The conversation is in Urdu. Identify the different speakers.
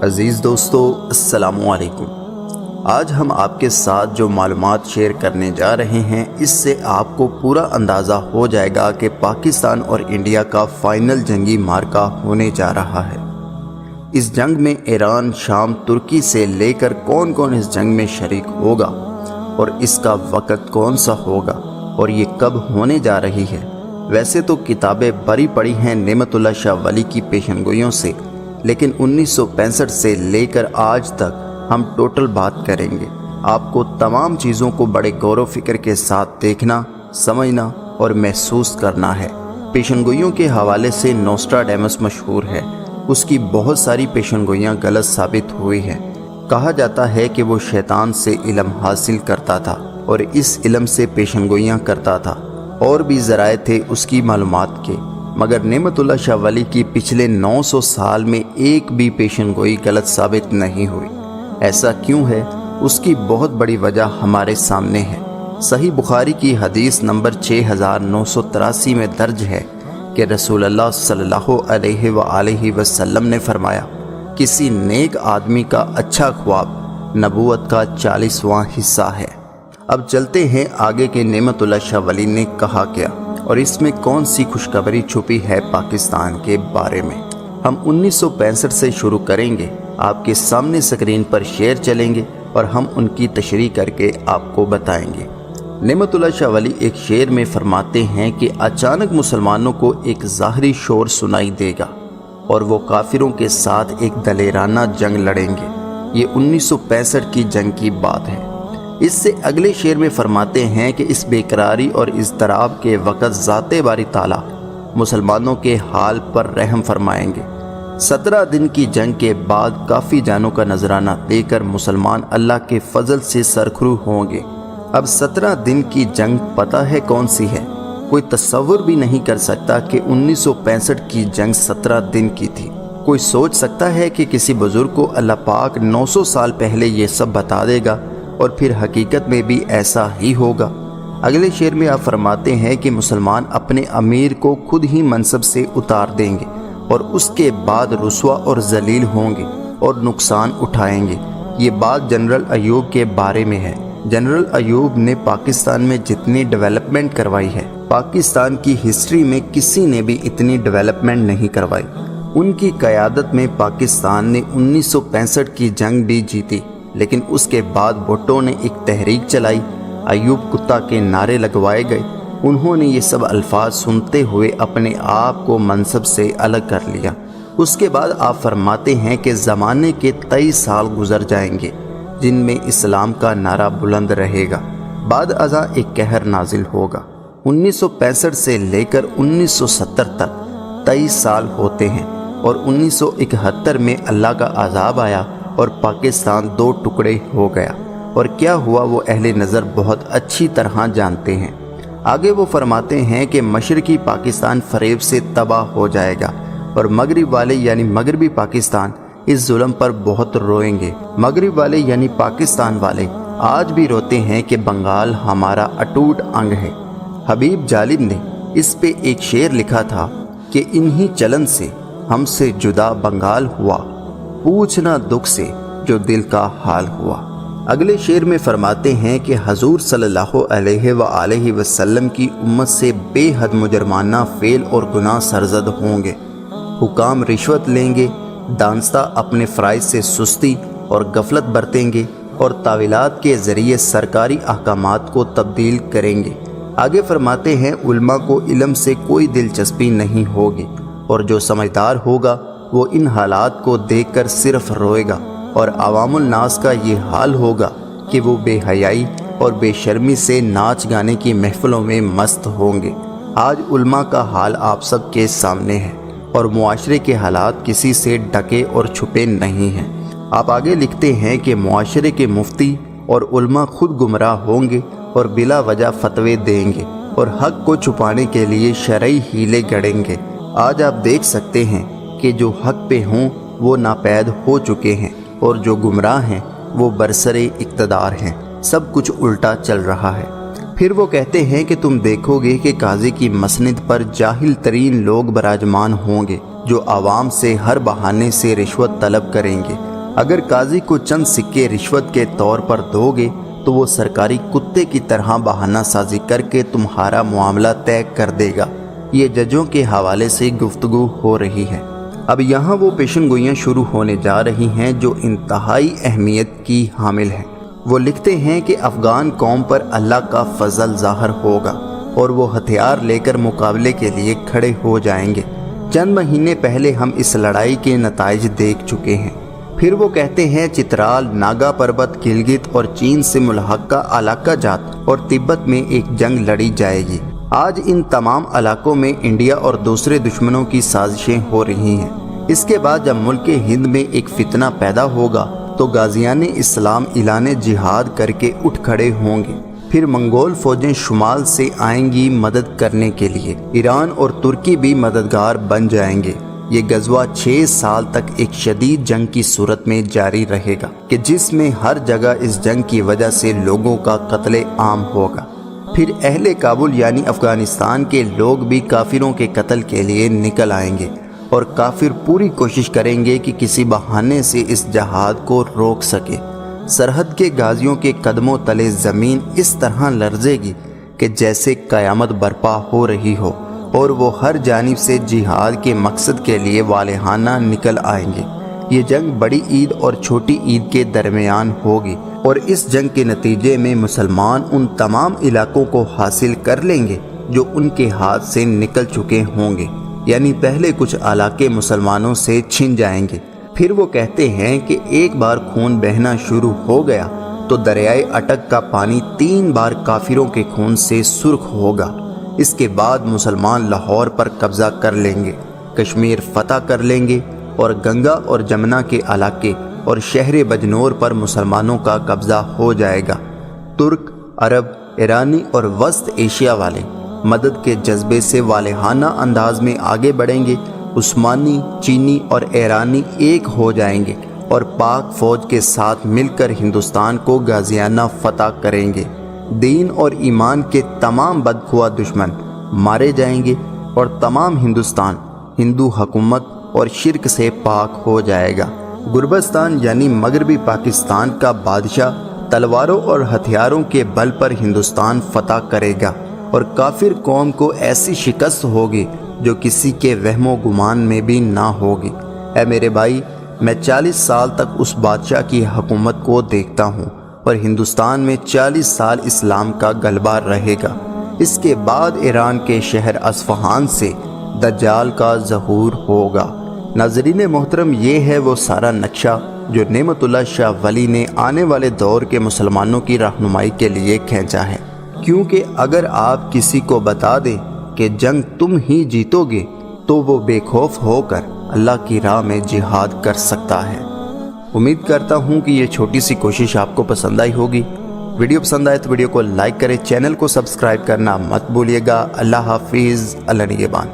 Speaker 1: عزیز دوستو، السلام علیکم۔ آج ہم آپ کے ساتھ جو معلومات شیئر کرنے جا رہے ہیں اس سے آپ کو پورا اندازہ ہو جائے گا کہ پاکستان اور انڈیا کا فائنل جنگی معرکہ ہونے جا رہا ہے۔ اس جنگ میں ایران، شام، ترکی سے لے کر کون کون اس جنگ میں شریک ہوگا اور اس کا وقت کون سا ہوگا اور یہ کب ہونے جا رہی ہے۔ ویسے تو کتابیں بھری پڑی ہیں نعمت اللہ شاہ ولی کی پیشن گوئیوں سے، لیکن 1965 سے لے کر آج تک ہم ٹوٹل بات کریں گے۔ آپ کو تمام چیزوں کو بڑے غور و فکر کے ساتھ دیکھنا، سمجھنا اور محسوس کرنا ہے۔ پیشن گوئیوں کے حوالے سے نوسٹراڈیمس مشہور ہے۔ اس کی بہت ساری پیشن گوئیاں غلط ثابت ہوئی ہیں۔ کہا جاتا ہے کہ وہ شیطان سے علم حاصل کرتا تھا اور اس علم سے پیشن گوئیاں کرتا تھا۔ اور بھی ذرائع تھے اس کی معلومات کے، مگر نعمت اللہ شاہ ولی کی پچھلے 900 سال میں ایک بھی پیشن گوئی غلط ثابت نہیں ہوئی۔ ایسا کیوں ہے؟ اس کی بہت بڑی وجہ ہمارے سامنے ہے۔ صحیح بخاری کی حدیث نمبر 6983 میں درج ہے کہ رسول اللہ صلی اللہ علیہ وآلہ وسلم نے فرمایا، کسی نیک آدمی کا اچھا خواب نبوت کا 40واں حصہ ہے۔ اب چلتے ہیں آگے کہ نعمت اللہ شاہ ولی نے کہا کیا اور اس میں کون سی خوشخبری چھپی ہے پاکستان کے بارے میں۔ ہم 1965 سے شروع کریں گے، آپ کے سامنے سکرین پر شعر چلیں گے اور ہم ان کی تشریح کر کے آپ کو بتائیں گے۔ نعمت اللہ شاہ ولی ایک شعر میں فرماتے ہیں کہ اچانک مسلمانوں کو ایک ظاہری شور سنائی دے گا اور وہ کافروں کے ساتھ ایک دلیرانہ جنگ لڑیں گے۔ یہ 1965 کی جنگ کی بات ہے۔ اس سے اگلے شعر میں فرماتے ہیں کہ اس بے قراری اور اضطراب کے وقت ذات باری تعالیٰ مسلمانوں کے حال پر رحم فرمائیں گے۔ 17 دن کی جنگ کے بعد کافی جانوں کا نذرانہ دے کر مسلمان اللہ کے فضل سے سرخرو ہوں گے۔ اب 17 دن کی جنگ پتہ ہے کون سی ہے؟ کوئی تصور بھی نہیں کر سکتا کہ 1965 کی جنگ 17 دن کی تھی۔ کوئی سوچ سکتا ہے کہ کسی بزرگ کو اللہ پاک 900 سال پہلے یہ سب بتا دے گا اور پھر حقیقت میں بھی ایسا ہی ہوگا؟ اگلے شعر میں آپ فرماتے ہیں کہ مسلمان اپنے امیر کو خود ہی منصب سے اتار دیں گے اور اس کے بعد رسوا اور ذلیل ہوں گے اور نقصان اٹھائیں گے۔ یہ بات جنرل ایوب کے بارے میں ہے۔ جنرل ایوب نے پاکستان میں جتنی ڈیولپمنٹ کروائی ہے، پاکستان کی ہسٹری میں کسی نے بھی اتنی ڈیولپمنٹ نہیں کروائی۔ ان کی قیادت میں پاکستان نے 1965 کی جنگ بھی جیتی، لیکن اس کے بعد بھٹو نے ایک تحریک چلائی، ایوب کتا کے نعرے لگوائے گئے۔ انہوں نے یہ سب الفاظ سنتے ہوئے اپنے آپ کو منصب سے الگ کر لیا۔ اس کے بعد آپ فرماتے ہیں کہ زمانے کے 23 سال گزر جائیں گے جن میں اسلام کا نعرہ بلند رہے گا۔ بعد ازاں ایک قہر نازل ہوگا۔ 1965 سے لے کر 1970 تک 23 سال ہوتے ہیں اور 1971 میں اللہ کا عذاب آیا اور پاکستان 2 ٹکڑے ہو گیا۔ اور کیا ہوا وہ اہل نظر بہت اچھی طرح جانتے ہیں۔ آگے وہ فرماتے ہیں کہ مشرقی پاکستان فریب سے تباہ ہو جائے گا اور مغرب والے یعنی مغربی پاکستان اس ظلم پر بہت روئیں گے۔ مغرب والے یعنی پاکستان والے آج بھی روتے ہیں کہ بنگال ہمارا اٹوٹ انگ ہے۔ حبیب جالب نے اس پہ ایک شعر لکھا تھا کہ انہی چلن سے ہم سے جدا بنگال ہوا، پوچھنا دکھ سے جو دل کا حال ہوا۔ اگلے شعر میں فرماتے ہیں کہ حضور صلی اللہ علیہ وآلہ وسلم کی امت سے بے حد مجرمانہ فعل اور گناہ سرزد ہوں گے۔ حکام رشوت لیں گے، دانستہ اپنے فرائض سے سستی اور غفلت برتیں گے اور تاویلات کے ذریعے سرکاری احکامات کو تبدیل کریں گے۔ آگے فرماتے ہیں علماء کو علم سے کوئی دلچسپی نہیں ہوگی اور جو سمجھدار ہوگا وہ ان حالات کو دیکھ کر صرف روئے گا، اور عوام الناس کا یہ حال ہوگا کہ وہ بے حیائی اور بے شرمی سے ناچ گانے کی محفلوں میں مست ہوں گے۔ آج علماء کا حال آپ سب کے سامنے ہے اور معاشرے کے حالات کسی سے ڈھکے اور چھپے نہیں ہیں۔ آپ آگے لکھتے ہیں کہ معاشرے کے مفتی اور علماء خود گمراہ ہوں گے اور بلا وجہ فتوے دیں گے اور حق کو چھپانے کے لیے شرعی ہیلے گڑیں گے۔ آج آپ دیکھ سکتے ہیں کہ جو حق پہ ہوں وہ ناپید ہو چکے ہیں اور جو گمراہ ہیں وہ برسر اقتدار ہیں۔ سب کچھ الٹا چل رہا ہے۔ پھر وہ کہتے ہیں کہ تم دیکھو گے کہ قاضی کی مسند پر جاہل ترین لوگ براجمان ہوں گے جو عوام سے ہر بہانے سے رشوت طلب کریں گے اگر قاضی کو چند سکے رشوت کے طور پر دو گے تو وہ سرکاری کتے کی طرح بہانہ سازی کر کے تمہارا معاملہ طے کر دے گا۔ یہ ججوں کے حوالے سے گفتگو ہو رہی ہے۔ اب یہاں وہ پیشن گوئیاں شروع ہونے جا رہی ہیں جو انتہائی اہمیت کی حامل ہیں۔ وہ لکھتے ہیں کہ افغان قوم پر اللہ کا فضل ظاہر ہوگا اور وہ ہتھیار لے کر مقابلے کے لیے کھڑے ہو جائیں گے۔ چند مہینے پہلے ہم اس لڑائی کے نتائج دیکھ چکے ہیں۔ پھر وہ کہتے ہیں چترال، ناگا پربت، گلگت اور چین سے ملحقہ علاقہ جات اور تبت میں ایک جنگ لڑی جائے گی۔ آج ان تمام علاقوں میں انڈیا اور دوسرے دشمنوں کی سازشیں ہو رہی ہیں۔ اس کے بعد جب ملک ہند میں ایک فتنہ پیدا ہوگا تو غازیان اسلام اعلان جہاد کر کے اٹھ کھڑے ہوں گے۔ پھر منگول فوجیں شمال سے آئیں گی مدد کرنے کے لیے۔ ایران اور ترکی بھی مددگار بن جائیں گے۔ یہ غزوہ 6 سال تک ایک شدید جنگ کی صورت میں جاری رہے گا کہ جس میں ہر جگہ اس جنگ کی وجہ سے لوگوں کا قتل عام ہوگا۔ پھر اہل کابل یعنی افغانستان کے لوگ بھی کافروں کے قتل کے لیے نکل آئیں گے اور کافر پوری کوشش کریں گے کہ کسی بہانے سے اس جہاد کو روک سکے۔ سرحد کے غازیوں کے قدموں تلے زمین اس طرح لرزے گی کہ جیسے قیامت برپا ہو رہی ہو، اور وہ ہر جانب سے جہاد کے مقصد کے لیے والہانہ نکل آئیں گے۔ یہ جنگ بڑی عید اور چھوٹی عید کے درمیان ہوگی، اور اس جنگ کے نتیجے میں مسلمان ان تمام علاقوں کو حاصل کر لیں گے جو ان کے ہاتھ سے نکل چکے ہوں گے، یعنی پہلے کچھ علاقے مسلمانوں سے چھن جائیں گے۔ پھر وہ کہتے ہیں کہ ایک بار خون بہنا شروع ہو گیا تو دریائے اٹک کا پانی 3 بار کافروں کے خون سے سرخ ہوگا۔ اس کے بعد مسلمان لاہور پر قبضہ کر لیں گے، کشمیر فتح کر لیں گے، اور گنگا اور جمنا کے علاقے اور شہر بجنور پر مسلمانوں کا قبضہ ہو جائے گا۔ ترک، عرب، ایرانی اور وسط ایشیا والے مدد کے جذبے سے والہانہ انداز میں آگے بڑھیں گے۔ عثمانی، چینی اور ایرانی ایک ہو جائیں گے اور پاک فوج کے ساتھ مل کر ہندوستان کو غازیانہ فتح کریں گے۔ دین اور ایمان کے تمام بدخواہ دشمن مارے جائیں گے اور تمام ہندوستان ہندو حکومت اور شرک سے پاک ہو جائے گا۔ گربستان یعنی مغربی پاکستان کا بادشاہ تلواروں اور ہتھیاروں کے بل پر ہندوستان فتح کرے گا، اور کافر قوم کو ایسی شکست ہوگی جو کسی کے وہم و گمان میں بھی نہ ہوگی۔ اے میرے بھائی، میں 40 سال تک اس بادشاہ کی حکومت کو دیکھتا ہوں، اور ہندوستان میں 40 سال اسلام کا غلبہ رہے گا۔ اس کے بعد ایران کے شہر اصفہان سے دجال کا ظہور ہوگا۔ ناظرین محترم، یہ ہے وہ سارا نقشہ جو نعمت اللہ شاہ ولی نے آنے والے دور کے مسلمانوں کی رہنمائی کے لیے کھینچا ہے، کیونکہ اگر آپ کسی کو بتا دیں کہ جنگ تم ہی جیتو گے تو وہ بے خوف ہو کر اللہ کی راہ میں جہاد کر سکتا ہے۔ امید کرتا ہوں کہ یہ چھوٹی سی کوشش آپ کو پسند آئی ہوگی۔ ویڈیو پسند آئے تو ویڈیو کو لائک کریں، چینل کو سبسکرائب کرنا مت بھولیے گا۔ اللہ حافظ، اللہ نگہبان۔